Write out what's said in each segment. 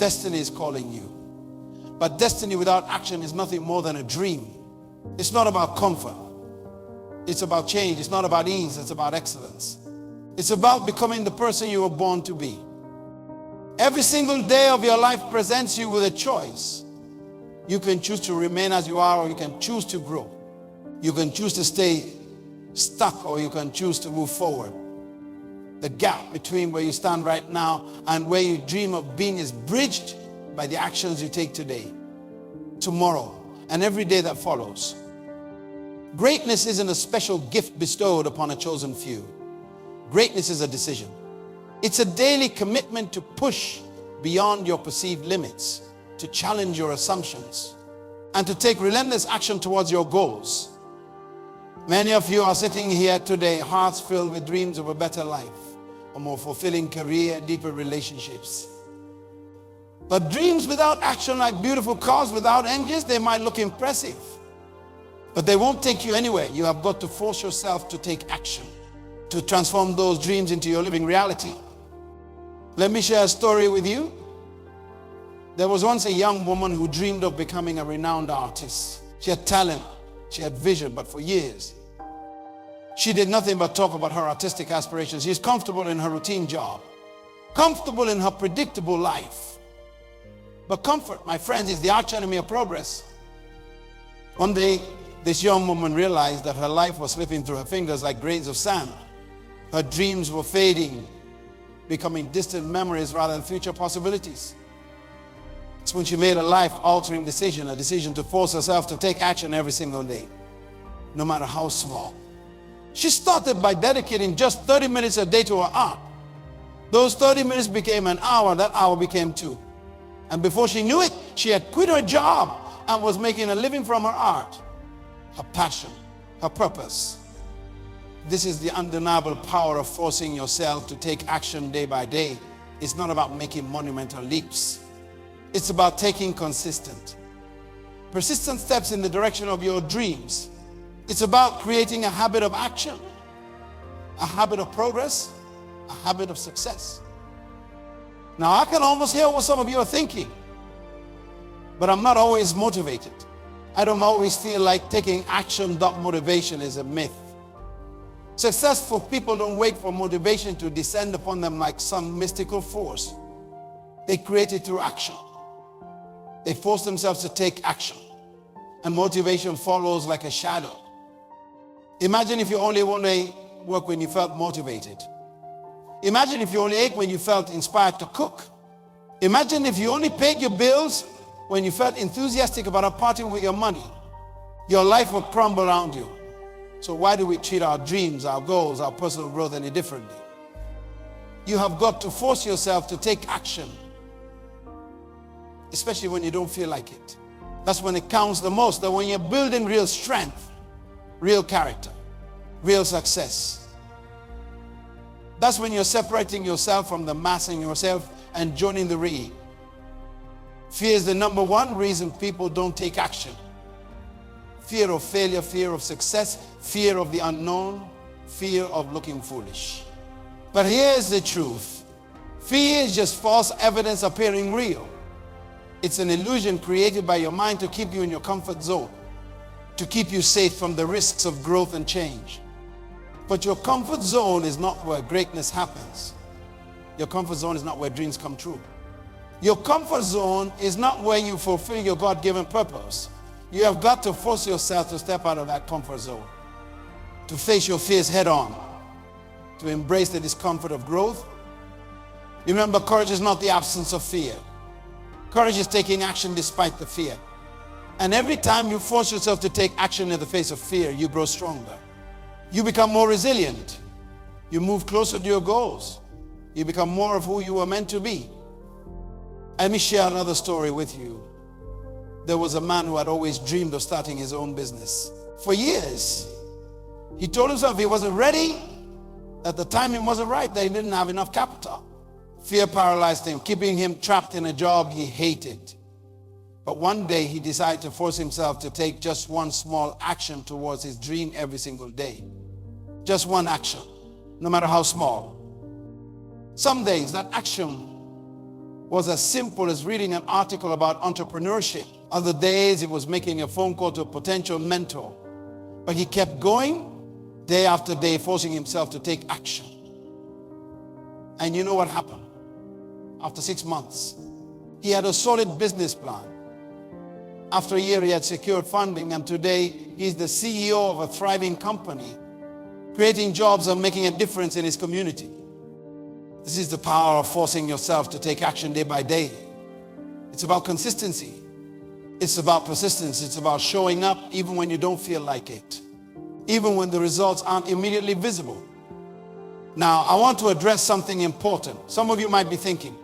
Destiny is calling you. But destiny without action is nothing more than a dream. It's not about comfort. It's about change. It's not about ease. It's about excellence. It's about becoming the person you were born to be. Every single day of your life presents you with a choice. You can choose to remain as you are, or you can choose to grow. You can choose to stay stuck, or you can choose to move forward. The gap between where you stand right now and where you dream of being is bridged by the actions you take today, tomorrow, and every day that follows. Greatness isn't a special gift bestowed upon a chosen few. Greatness is a decision. It's a daily commitment to push beyond your perceived limits, to challenge your assumptions, and to take relentless action towards your goals. Many of you are sitting here today, hearts filled with dreams of a better life, a more fulfilling career, deeper relationships. But dreams without action, like beautiful cars without engines, they might look impressive, but they won't take you anywhere. You have got to force yourself to take action, to transform those dreams into your living reality. Let me share a story with you. There was once a young woman who dreamed of becoming a renowned artist. She had talent, she had vision, but for years, she did nothing but talk about her artistic aspirations. She's comfortable in her routine job, comfortable in her predictable life. But comfort, my friends, is the arch enemy of progress. One day, this young woman realized that her life was slipping through her fingers like grains of sand. Her dreams were fading, becoming distant memories rather than future possibilities. It's when she made a life-altering decision, a decision to force herself to take action every single day, no matter how small. She started by dedicating just 30 minutes a day to her art. Those 30 minutes became an hour, that hour became 2. And before she knew it, she had quit her job and was making a living from her art, her passion, her purpose. This is the undeniable power of forcing yourself to take action day by day. It's not about making monumental leaps. It's about taking persistent steps in the direction of your dreams. It's about creating a habit of action, a habit of progress, a habit of success. Now, I can almost hear what some of you are thinking, but I'm not always motivated. I don't always feel like taking action. That motivation is a myth. Successful people don't wait for motivation to descend upon them like some mystical force. They create it through action. They force themselves to take action, and motivation follows like a shadow. Imagine if you only want to work when you felt motivated. Imagine if you only ate when you felt inspired to cook. Imagine if you only paid your bills when you felt enthusiastic about parting with your money. Your life would crumble around you. So why do we treat our dreams, our goals, our personal growth any differently? You have got to force yourself to take action, especially when you don't feel like it. That's when it counts the most. That when you're building real strength, real character, real success. That's when you're separating yourself from the mass and yourself and joining the real. Fear is the number one reason people don't take action. Fear of failure, fear of success, fear of the unknown, fear of looking foolish. But here's the truth. Fear is just false evidence appearing real. It's an illusion created by your mind to keep you in your comfort zone, to keep you safe from the risks of growth and change. But your comfort zone is not where greatness happens. Your comfort zone is not where dreams come true. Your comfort zone is not where you fulfill your God-given purpose. You have got to force yourself to step out of that comfort zone, to face your fears head on, to embrace the discomfort of growth. Remember, courage is not the absence of fear. Courage is taking action despite the fear. And every time you force yourself to take action in the face of fear, you grow stronger. You become more resilient. You move closer to your goals. You become more of who you were meant to be. Let me share another story with you. There was a man who had always dreamed of starting his own business. For years, he told himself he wasn't ready, that the timing wasn't right, that he didn't have enough capital. Fear paralyzed him, keeping him trapped in a job he hated. But one day he decided to force himself to take just one small action towards his dream every single day. Just one action, no matter how small. Some days that action was as simple as reading an article about entrepreneurship. Other days, he was making a phone call to a potential mentor. But he kept going day after day, forcing himself to take action. And you know what happened? After 6 months, he had a solid business plan. After a year, he had secured funding, and today he's the CEO of a thriving company, creating jobs and making a difference in his community. This is the power of forcing yourself to take action day by day. It's about consistency. It's about persistence. It's about showing up even when you don't feel like it, even when the results aren't immediately visible. Now, I want to address something important. Some of you might be thinking,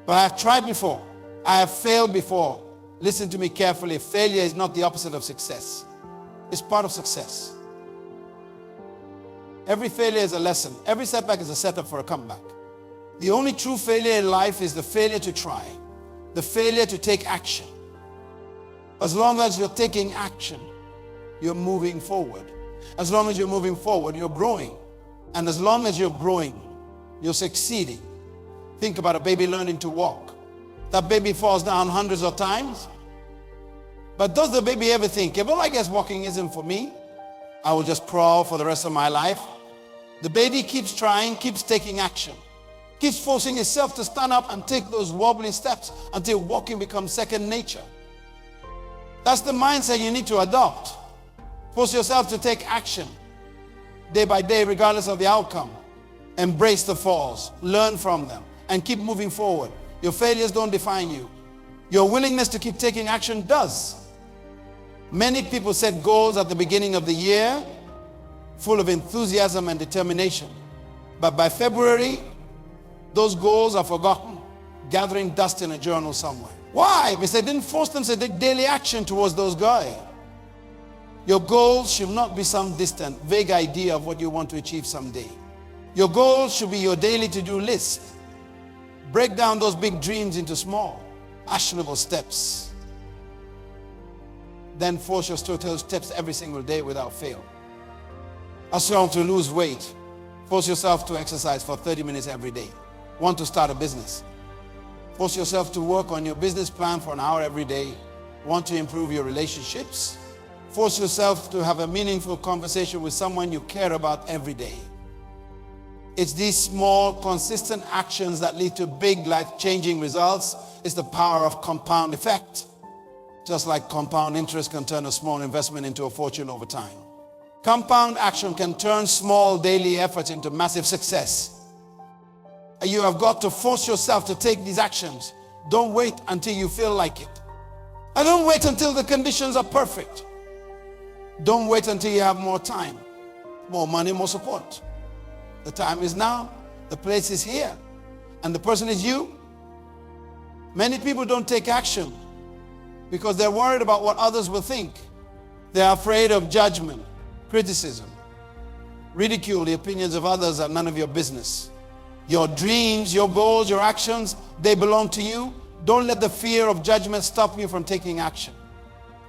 but I have tried before. I have failed before. Listen to me carefully. Failure is not the opposite of success. It's part of success. Every failure is a lesson. Every setback is a setup for a comeback. The only true failure in life is the failure to try, the failure to take action. As long as you're taking action, you're moving forward. As long as you're moving forward, you're growing. And as long as you're growing, you're succeeding. Think about a baby learning to walk. That baby falls down hundreds of times. But does the baby ever think, well, I guess walking isn't for me. I will just crawl for the rest of my life. The baby keeps trying, keeps taking action, keeps forcing itself to stand up and take those wobbly steps until walking becomes second nature. That's the mindset you need to adopt. Force yourself to take action day by day, regardless of the outcome. Embrace the falls, learn from them, and keep moving forward. Your failures don't define you. Your willingness to keep taking action does. Many people set goals at the beginning of the year, full of enthusiasm and determination. But by February, those goals are forgotten, gathering dust in a journal somewhere. Why? Because they didn't force them to take daily action towards those goals. Your goals should not be some distant, vague idea of what you want to achieve someday. Your goals should be your daily to-do list. Break down those big dreams into small, actionable steps. Then force yourself to take steps every single day without fail. As you want to lose weight, force yourself to exercise for 30 minutes every day. Want to start a business? Force yourself to work on your business plan for an hour every day. Want to improve your relationships? Force yourself to have a meaningful conversation with someone you care about every day. It's these small, consistent actions that lead to big, life-changing results. It's the power of compound effect. Just like compound interest can turn a small investment into a fortune over time. Compound action can turn small daily efforts into massive success. You have got to force yourself to take these actions. Don't wait until you feel like it. And don't wait until the conditions are perfect. Don't wait until you have more time, more money, more support. The time is now. The place is here. And the person is you. Many people don't take action because they're worried about what others will think. They're afraid of judgment, criticism, ridicule. The opinions of others are none of your business. Your dreams, your goals, your actions, they belong to you. Don't let the fear of judgment stop you from taking action.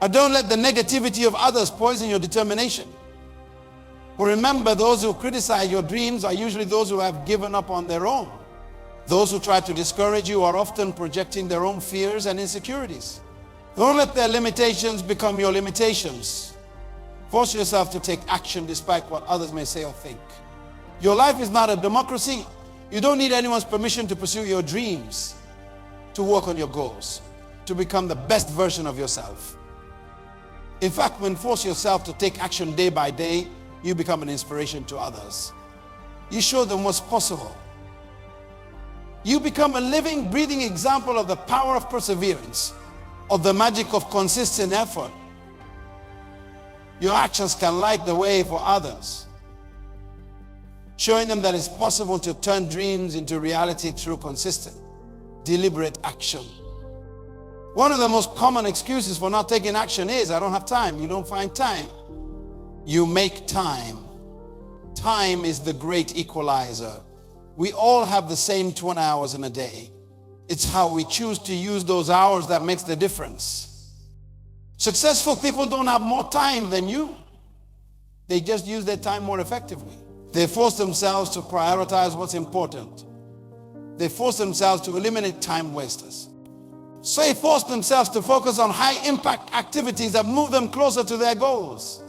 Or don't let the negativity of others poison your determination. But remember, those who criticize your dreams are usually those who have given up on their own. Those who try to discourage you are often projecting their own fears and insecurities. Don't let their limitations become your limitations. Force yourself to take action despite what others may say or think. Your life is not a democracy. You don't need anyone's permission to pursue your dreams, to work on your goals, to become the best version of yourself. In fact, when you force yourself to take action day by day, you become an inspiration to others. You show them what's possible. You become a living, breathing example of the power of perseverance, of the magic of consistent effort. Your actions can light the way for others, showing them that it's possible to turn dreams into reality through consistent, deliberate action. One of the most common excuses for not taking action is, I don't have time. You don't find time. You make time. Time is the great equalizer. We all have the same 20 hours in a day. It's how we choose to use those hours that makes the difference. Successful people don't have more time than you. They just use their time more effectively. They force themselves to prioritize what's important. They force themselves to eliminate time wasters. So they force themselves to focus on high-impact activities that move them closer to their goals.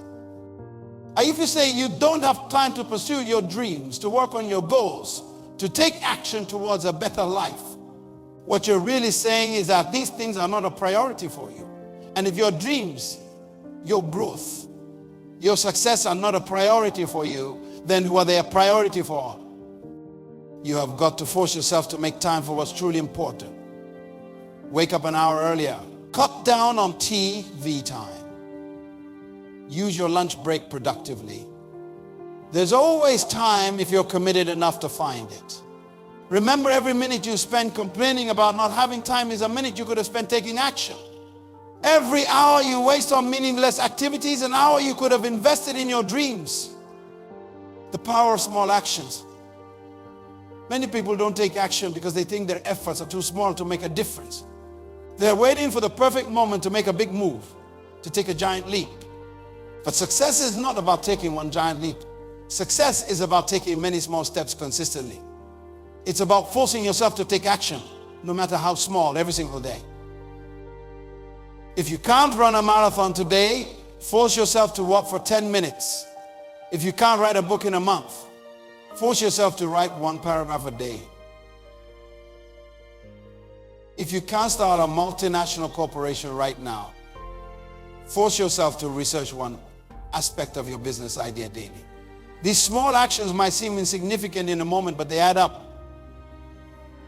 And if you say you don't have time to pursue your dreams, to work on your goals, to take action towards a better life, what you're really saying is that these things are not a priority for you. And if your dreams, your growth, your success are not a priority for you, then who are they a priority for? You have got to force yourself to make time for what's truly important. Wake up an hour earlier. Cut down on TV time. Use your lunch break productively. There's always time if you're committed enough to find it. Remember, every minute you spend complaining about not having time is a minute you could have spent taking action. Every hour you waste on meaningless activities, an hour you could have invested in your dreams. The power of small actions. Many people don't take action because they think their efforts are too small to make a difference. They're waiting for the perfect moment to make a big move, to take a giant leap. But success is not about taking one giant leap. Success is about taking many small steps consistently. It's about forcing yourself to take action, no matter how small, every single day. If you can't run a marathon today, force yourself to walk for 10 minutes. If you can't write a book in a month, force yourself to write one paragraph a day. If you can't start a multinational corporation right now, force yourself to research one aspect of your business idea daily. These small actions might seem insignificant in a moment, but they add up.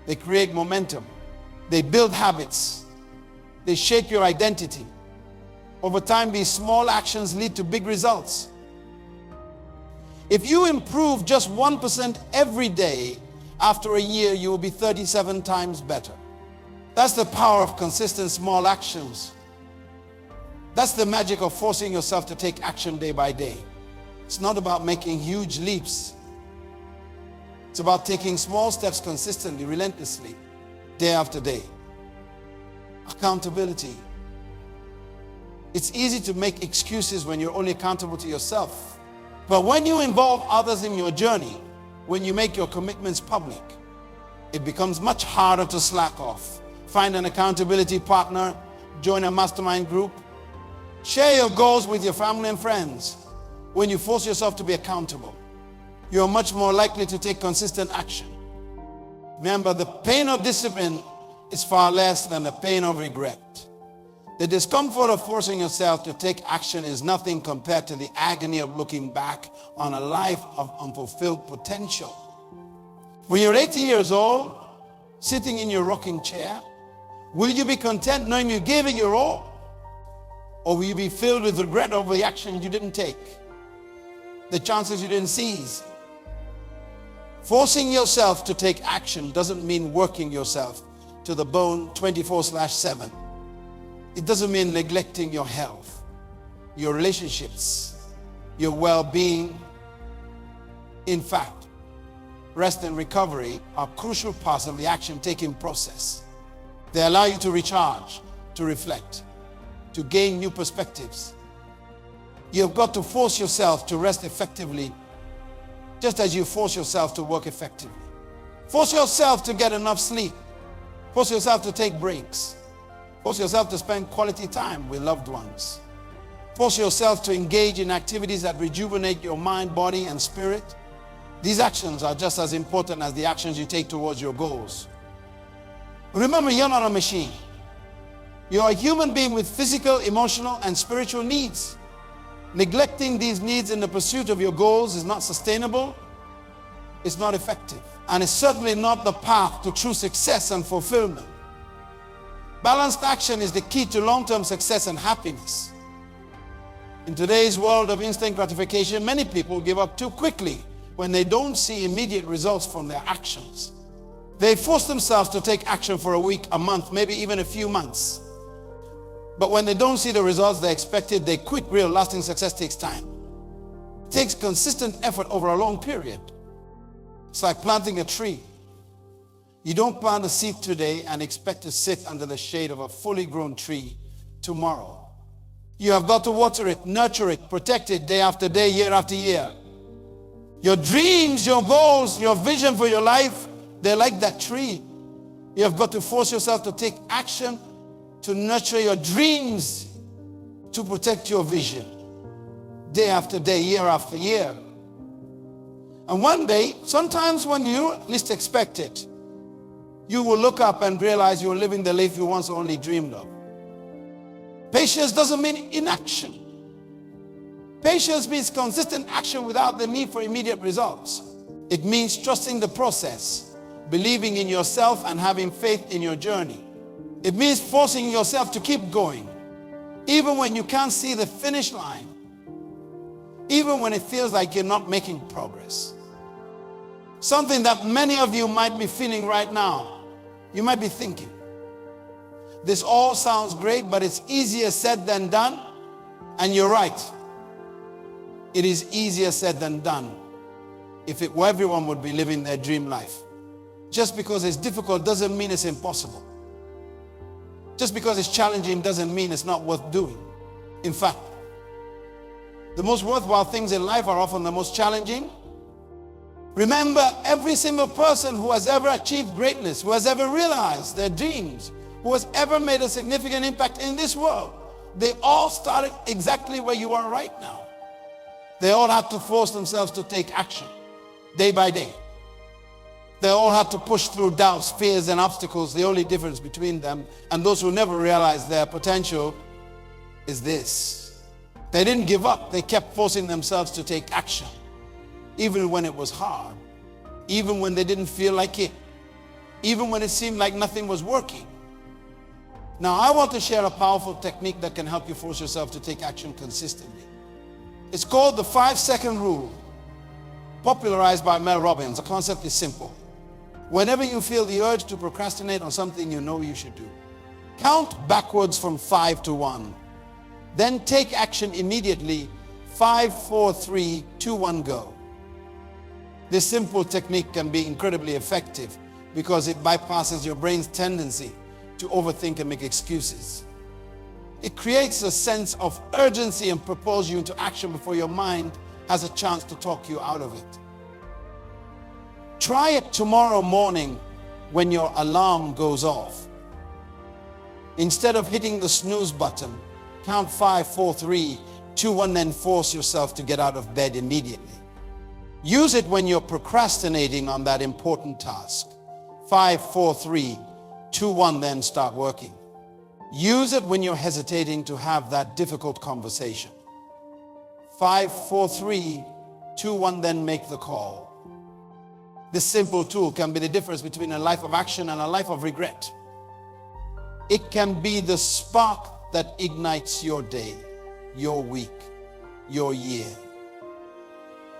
They create momentum. They build habits. They shape your identity. Over time, these small actions lead to big results. If you improve just 1% every day, after a year, you will be 37 times better. That's the power of consistent small actions. That's the magic of forcing yourself to take action day by day. It's not about making huge leaps. It's about taking small steps consistently, relentlessly, day after day. Accountability. It's easy to make excuses when you're only accountable to yourself. But when you involve others in your journey, when you make your commitments public, it becomes much harder to slack off. Find an accountability partner, join a mastermind group, share your goals with your family and friends. When you force yourself to be accountable, you're much more likely to take consistent action. Remember, the pain of discipline is far less than the pain of regret. The discomfort of forcing yourself to take action is nothing compared to the agony of looking back on a life of unfulfilled potential. When you're 80 years old, sitting in your rocking chair, will you be content knowing you gave it your all? Or will you be filled with regret over the action you didn't take, the chances you didn't seize? Forcing yourself to take action doesn't mean working yourself to the bone 24/7. It doesn't mean neglecting your health, your relationships, your well-being. In fact, rest and recovery are crucial parts of the action-taking process. They allow you to recharge, to reflect, to gain new perspectives. You've got to force yourself to rest effectively, just as you force yourself to work effectively. Force yourself to get enough sleep. Force yourself to take breaks. Force yourself to spend quality time with loved ones. Force yourself to engage in activities that rejuvenate your mind, body, and spirit. These actions are just as important as the actions you take towards your goals. Remember, you're not a machine. You're a human being with physical, emotional, and spiritual needs. Neglecting these needs in the pursuit of your goals is not sustainable, it's not effective, and it's certainly not the path to true success and fulfillment. Balanced action is the key to long-term success and happiness. In today's world of instant gratification, many people give up too quickly when they don't see immediate results from their actions. They force themselves to take action for a week, a month, maybe even a few months. But when they don't see the results they expected, they quit. Real lasting success takes time. It takes consistent effort over a long period. It's like planting a tree. You don't plant a seed today and expect to sit under the shade of a fully grown tree tomorrow. You have got to water it, nurture it, protect it day after day, year after year. Your dreams, your goals, your vision for your life They're like that tree. You have got to force yourself to take action, to nurture your dreams, to protect your vision. Day after day, year after year. And one day, sometimes when you least expect it, you will look up and realize you're living the life you once only dreamed of. Patience doesn't mean inaction. Patience means consistent action without the need for immediate results. It means trusting the process, believing in yourself and having faith in your journey. It means forcing yourself to keep going, even when you can't see the finish line, even when it feels like you're not making progress. Something that many of you might be feeling right now. You might be thinking, this all sounds great, but it's easier said than done. And you're right. It is easier said than done. If it were, everyone would be living their dream life. Just because it's difficult doesn't mean it's impossible. Just because it's challenging doesn't mean it's not worth doing. In fact, the most worthwhile things in life are often the most challenging. Remember, every single person who has ever achieved greatness, who has ever realized their dreams, who has ever made a significant impact in this world, they all started exactly where you are right now. They all had to force themselves to take action, day by day. They all had to push through doubts, fears, and obstacles. The only difference between them and those who never realized their potential is this. They didn't give up. They kept forcing themselves to take action, even when it was hard, even when they didn't feel like it, even when it seemed like nothing was working. Now, I want to share a powerful technique that can help you force yourself to take action consistently. It's called the 5-second rule, popularized by Mel Robbins. The concept is simple. Whenever you feel the urge to procrastinate on something you know you should do, count backwards from 5 to 1. Then take action immediately. 5, 4, 3, 2, 1, go. This simple technique can be incredibly effective because it bypasses your brain's tendency to overthink and make excuses. It creates a sense of urgency and propels you into action before your mind has a chance to talk you out of it. Try it tomorrow morning when your alarm goes off. Instead of hitting the snooze button, count 5, 4, 3, 2, 1, then force yourself to get out of bed immediately. Use it when you're procrastinating on that important task. 5, 4, 3, 2, 1, then start working. Use it when you're hesitating to have that difficult conversation. 5, 4, 3, 2, 1, then make the call. This simple tool can be the difference between a life of action and a life of regret. It can be the spark that ignites your day, your week, your year.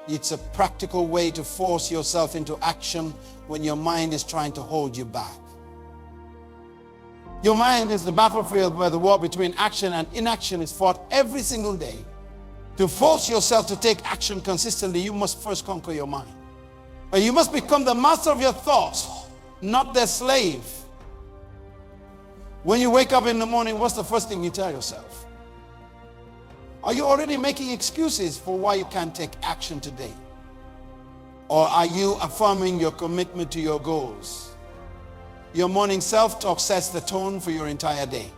It's a practical way to force yourself into action when your mind is trying to hold you back. Your mind is the battlefield where the war between action and inaction is fought every single day. To force yourself to take action consistently, you must first conquer your mind. Or you must become the master of your thoughts, not their slave. When you wake up in the morning, what's the first thing you tell yourself? Are you already making excuses for why you can't take action today? Or are you affirming your commitment to your goals? Your morning self-talk sets the tone for your entire day.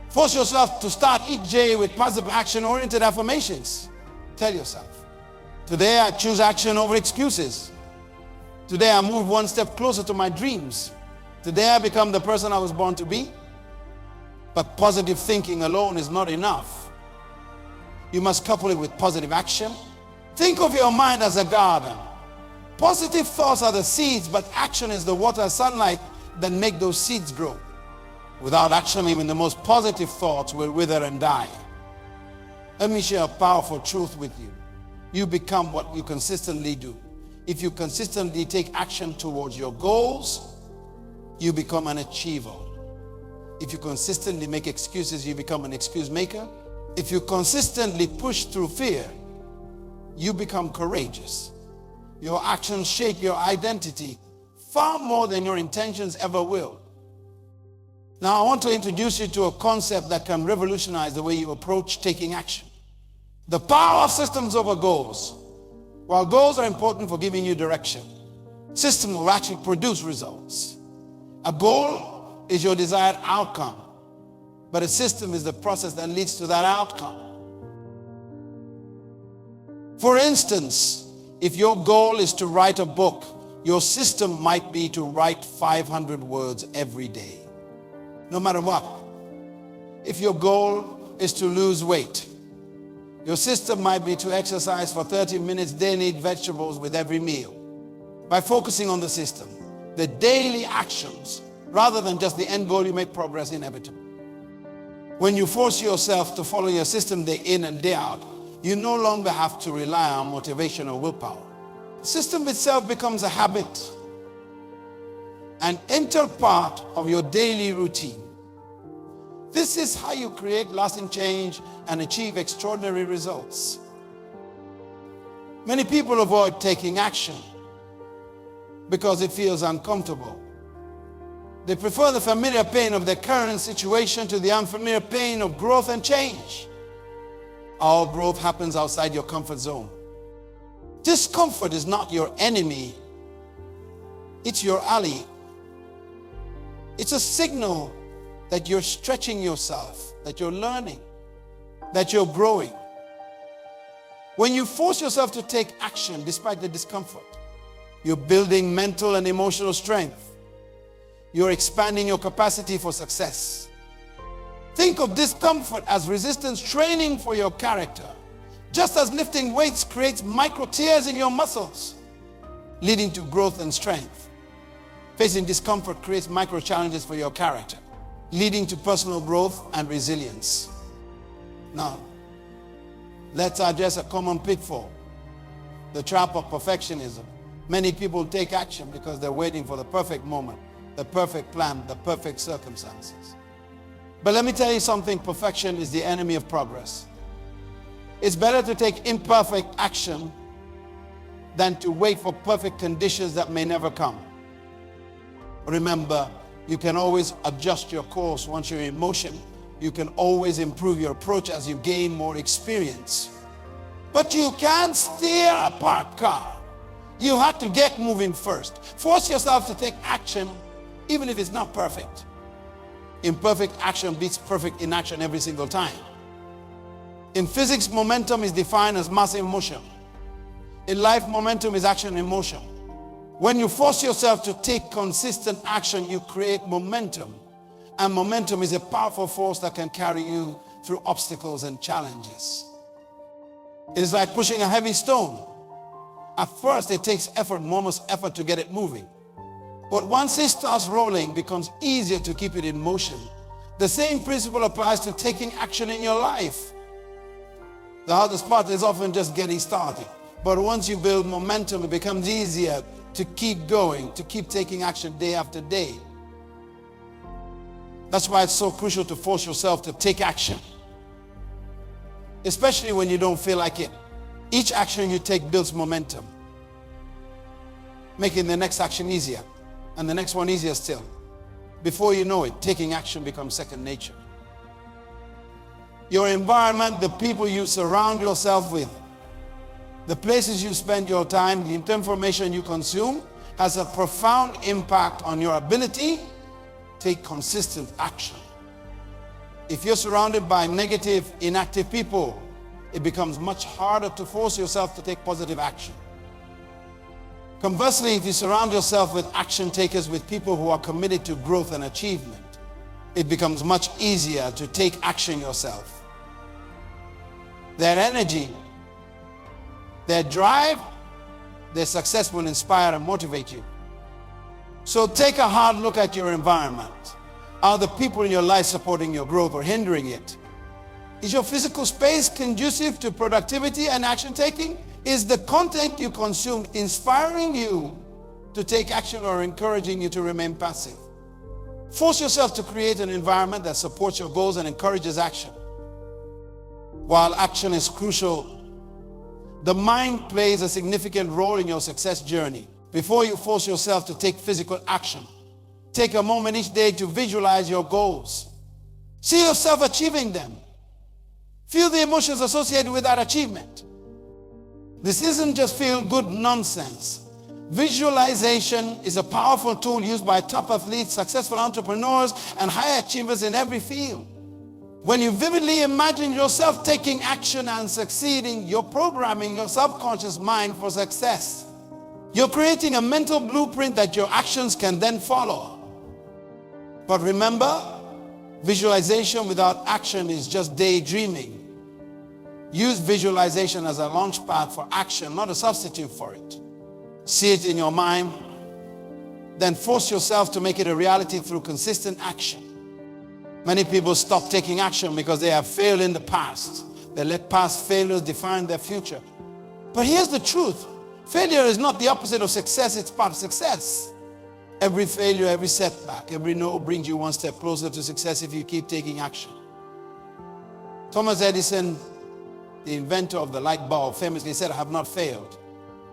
Force yourself to start each day with positive action-oriented affirmations. Tell yourself, today I choose action over excuses. Today I move one step closer to my dreams. Today I become the person I was born to be. But positive thinking alone is not enough. You must couple it with positive action. Think of your mind as a garden. Positive thoughts are the seeds, but action is the water and sunlight that make those seeds grow. Without action, even the most positive thoughts will wither and die. Let me share a powerful truth with you. You become what you consistently do. If you consistently take action towards your goals, you become an achiever. If you consistently make excuses, you become an excuse maker. If you consistently push through fear, you become courageous. Your actions shape your identity far more than your intentions ever will. Now, I want to introduce you to a concept that can revolutionize the way you approach taking action. The power of systems over goals. While goals are important for giving you direction, System will actually produce results. A goal is your desired outcome, but a system is the process that leads to that outcome. For instance, if your goal is to write a book, your system might be to write 500 words every day, no matter what. If your goal is to lose weight, your system might be to exercise for 30 minutes daily, eat vegetables with every meal. By focusing on the system, the daily actions, rather than just the end goal, you make progress inevitable. When you force yourself to follow your system day in and day out, you no longer have to rely on motivation or willpower. The system itself becomes a habit, an integral part of your daily routine. This is how you create lasting change and achieve extraordinary results. Many people avoid taking action because it feels uncomfortable. They prefer the familiar pain of their current situation to the unfamiliar pain of growth and change. All growth happens outside your comfort zone. Discomfort is not your enemy, it's your ally. It's a signal that you're stretching yourself, that you're learning, that you're growing. When you force yourself to take action despite the discomfort, you're building mental and emotional strength. You're expanding your capacity for success. Think of discomfort as resistance training for your character. Just as lifting weights creates micro tears in your muscles, leading to growth and strength. Facing discomfort creates micro challenges for your character, leading to personal growth and resilience. Now, let's address a common pitfall, the trap of perfectionism. Many people take action because they're waiting for the perfect moment, the perfect plan, the perfect circumstances. But let me tell you something, perfection is the enemy of progress. It's better to take imperfect action than to wait for perfect conditions that may never come. Remember, you can always adjust your course once you're in motion. You can always improve your approach as you gain more experience. But you can't steer a parked car. You have to get moving first. Force yourself to take action even if it's not perfect. Imperfect action beats perfect inaction every single time. In physics, momentum is defined as massive motion. In life, momentum is action in motion. When you force yourself to take consistent action, you create momentum. And momentum is a powerful force that can carry you through obstacles and challenges. It is like pushing a heavy stone. At first, it takes effort, enormous effort to get it moving. But once it starts rolling, it becomes easier to keep it in motion. The same principle applies to taking action in your life. The hardest part is often just getting started. But once you build momentum, it becomes easier to keep going, to keep taking action day after day. That's why it's so crucial to force yourself to take action, especially when you don't feel like it. Each action you take builds momentum, making the next action easier and the next one easier still. Before you know it, taking action becomes second nature. Your environment, the people you surround yourself with, the places you spend your time, the information you consume has a profound impact on your ability to take consistent action. If you're surrounded by negative, inactive people, it becomes much harder to force yourself to take positive action. Conversely, if you surround yourself with action takers, with people who are committed to growth and achievement, it becomes much easier to take action yourself. Their energy, their drive, their success will inspire and motivate you. So take a hard look at your environment. Are the people in your life supporting your growth or hindering it? Is your physical space conducive to productivity and action taking? Is the content you consume inspiring you to take action or encouraging you to remain passive? Force yourself to create an environment that supports your goals and encourages action. While action is crucial, the mind plays a significant role in your success journey. Before you force yourself to take physical action, take a moment each day to visualize your goals. See yourself achieving them. Feel the emotions associated with that achievement. This isn't just feel-good nonsense. Visualization is a powerful tool used by top athletes, successful entrepreneurs, and high achievers in every field. When you vividly imagine yourself taking action and succeeding, you're programming your subconscious mind for success. You're creating a mental blueprint that your actions can then follow. But remember, visualization without action is just daydreaming. Use visualization as a launch pad for action, not a substitute for it. See it in your mind, then force yourself to make it a reality through consistent action. Many people stop taking action because they have failed in the past. They let past failures define their future. But here's the truth. Failure is not the opposite of success, it's part of success. Every failure, every setback, every no brings you one step closer to success if you keep taking action. Thomas Edison, the inventor of the light bulb, famously said, "I have not failed.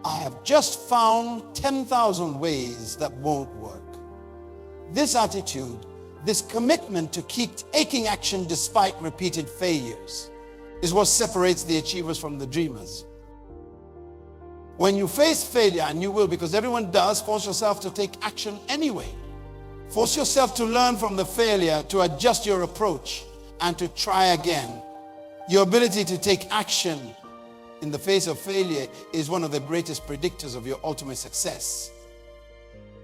I have just found 10,000 ways that won't work." This attitude, this commitment to keep taking action despite repeated failures, is what separates the achievers from the dreamers. When you face failure, and you will because everyone does, force yourself to take action anyway. Force yourself to learn from the failure, to adjust your approach, and to try again. Your ability to take action in the face of failure is one of the greatest predictors of your ultimate success.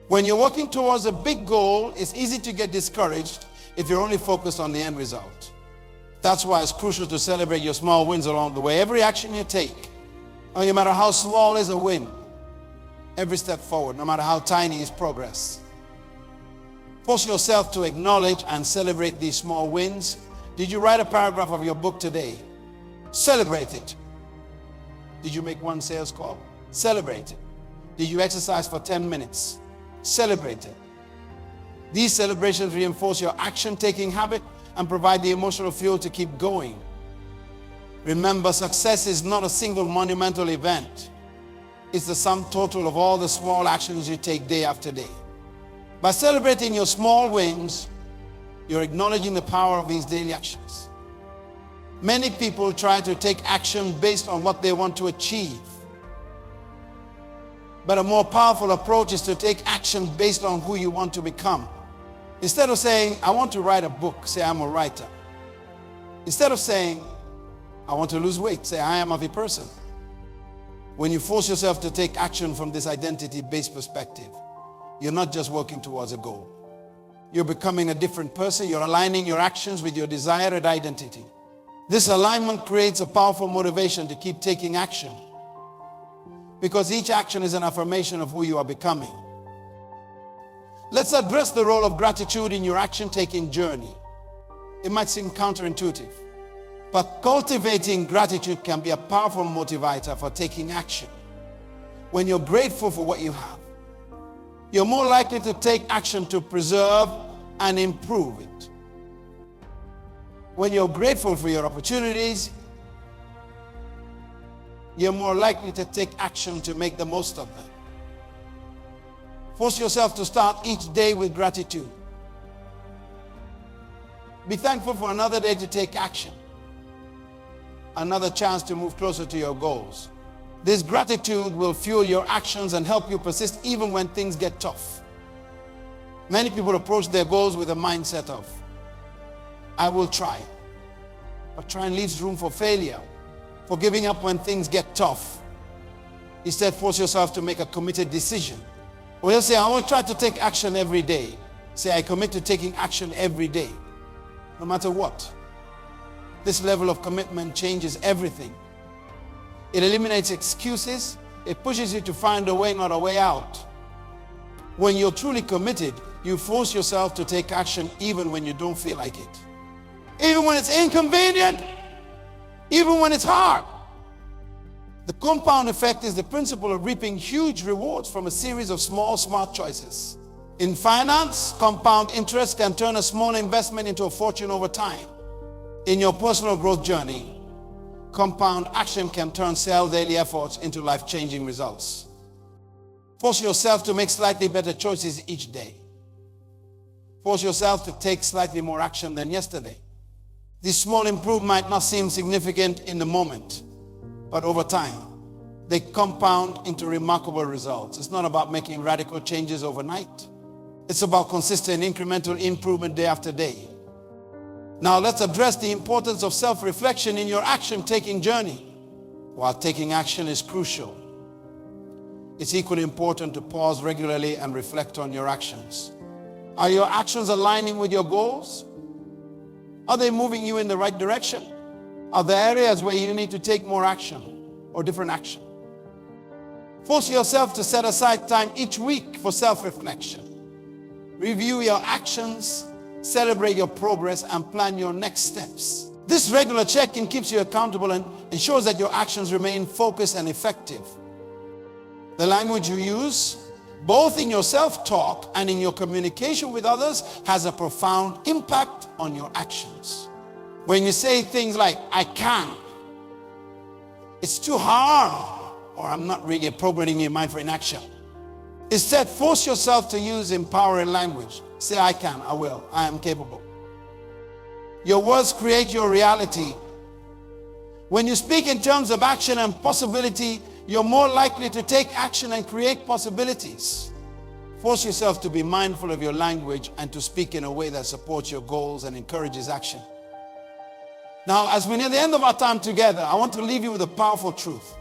When you're working towards a big goal, it's easy to get discouraged if you're only focused on the end result. That's why it's crucial to celebrate your small wins along the way. Every action you take, no matter how small, is a win. Every step forward, no matter how tiny, is progress. Force yourself to acknowledge and celebrate these small wins. Did you write a paragraph of your book today? Celebrate it. Did you make one sales call? Celebrate it. Did you exercise for 10 minutes? Celebrate it. These celebrations reinforce your action-taking habit and provide the emotional fuel to keep going. Remember, success is not a single monumental event. It's the sum total of all the small actions you take day after day. By celebrating your small wins, you're acknowledging the power of these daily actions. Many people try to take action based on what they want to achieve. But a more powerful approach is to take action based on who you want to become. Instead of saying, "I want to write a book," say, "I'm a writer." Instead of saying, "I want to lose weight," say, "I am a person." When you force yourself to take action from this identity-based perspective, you're not just working towards a goal. You're becoming a different person. You're aligning your actions with your desired identity. This alignment creates a powerful motivation to keep taking action, because each action is an affirmation of who you are becoming. Let's address the role of gratitude in your action-taking journey. It might seem counterintuitive, but cultivating gratitude can be a powerful motivator for taking action. When you're grateful for what you have, you're more likely to take action to preserve and improve it. When you're grateful for your opportunities, you're more likely to take action to make the most of them. Force yourself to start each day with gratitude. Be thankful for another day to take action, another chance to move closer to your goals. This gratitude will fuel your actions and help you persist even when things get tough. Many people approach their goals with a mindset of, "I will try." But trying leaves room for failure, for giving up when things get tough. Instead, force yourself to make a committed decision. Or you'll say, "I will try to take action every day." Say, "I commit to taking action every day, no matter what." This level of commitment changes everything. It eliminates excuses. It pushes you to find a way, not a way out. When you're truly committed, you force yourself to take action even when you don't feel like it. Even when it's inconvenient, even when it's hard. The compound effect is the principle of reaping huge rewards from a series of small, smart choices. In finance, compound interest can turn a small investment into a fortune over time. In your personal growth journey, compound action can turn small daily efforts into life-changing results. Force yourself to make slightly better choices each day. Force yourself to take slightly more action than yesterday. This small improvement might not seem significant in the moment, but over time, they compound into remarkable results. It's not about making radical changes overnight. It's about consistent incremental improvement day after day. Now let's address the importance of self-reflection in your action-taking journey. While taking action is crucial, it's equally important to pause regularly and reflect on your actions. Are your actions aligning with your goals? Are they moving you in the right direction? Are there areas where you need to take more action or different action? Force yourself to set aside time each week for self-reflection. Review your actions, celebrate your progress, and plan your next steps. This regular check-in keeps you accountable and ensures that your actions remain focused and effective. The language you use, both in your self-talk and in your communication with others, has a profound impact on your actions. When you say things like, I can't, it's too hard, or I'm not really programming your mind for inaction. Instead, force yourself to use empowering language. Say, I can, I will, I am capable. Your words create your reality. When you speak in terms of action and possibility, you're more likely to take action and create possibilities. Force yourself to be mindful of your language and to speak in a way that supports your goals and encourages action. Now, as we near the end of our time together, I want to leave you with a powerful truth.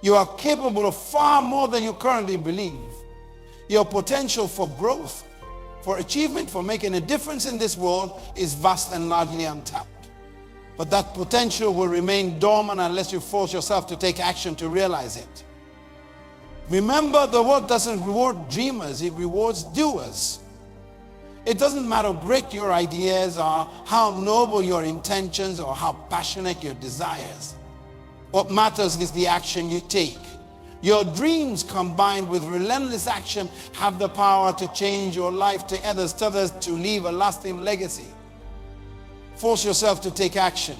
You are capable of far more than you currently believe. Your potential for growth, for achievement, for making a difference in this world is vast and largely untapped. But that potential will remain dormant unless you force yourself to take action to realize it. Remember, the world doesn't reward dreamers, it rewards doers. It doesn't matter how great your ideas are, how noble your intentions, or how passionate your desires. What matters is the action you take. Your dreams combined with relentless action have the power to change your life, to others, to leave a lasting legacy. Force yourself to take action.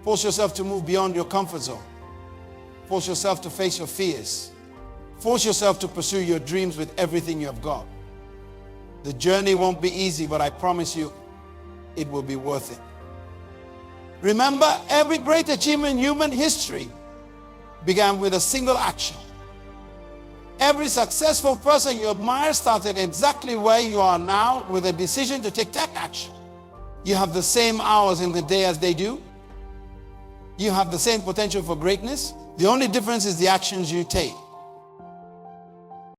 Force yourself to move beyond your comfort zone. Force yourself to face your fears. Force yourself to pursue your dreams with everything you have got. The journey won't be easy, but I promise you, it will be worth it. Remember, every great achievement in human history began with a single action. Every successful person you admire started exactly where you are now with a decision to take that action. You have the same hours in the day as they do. You have the same potential for greatness. The only difference is the actions you take.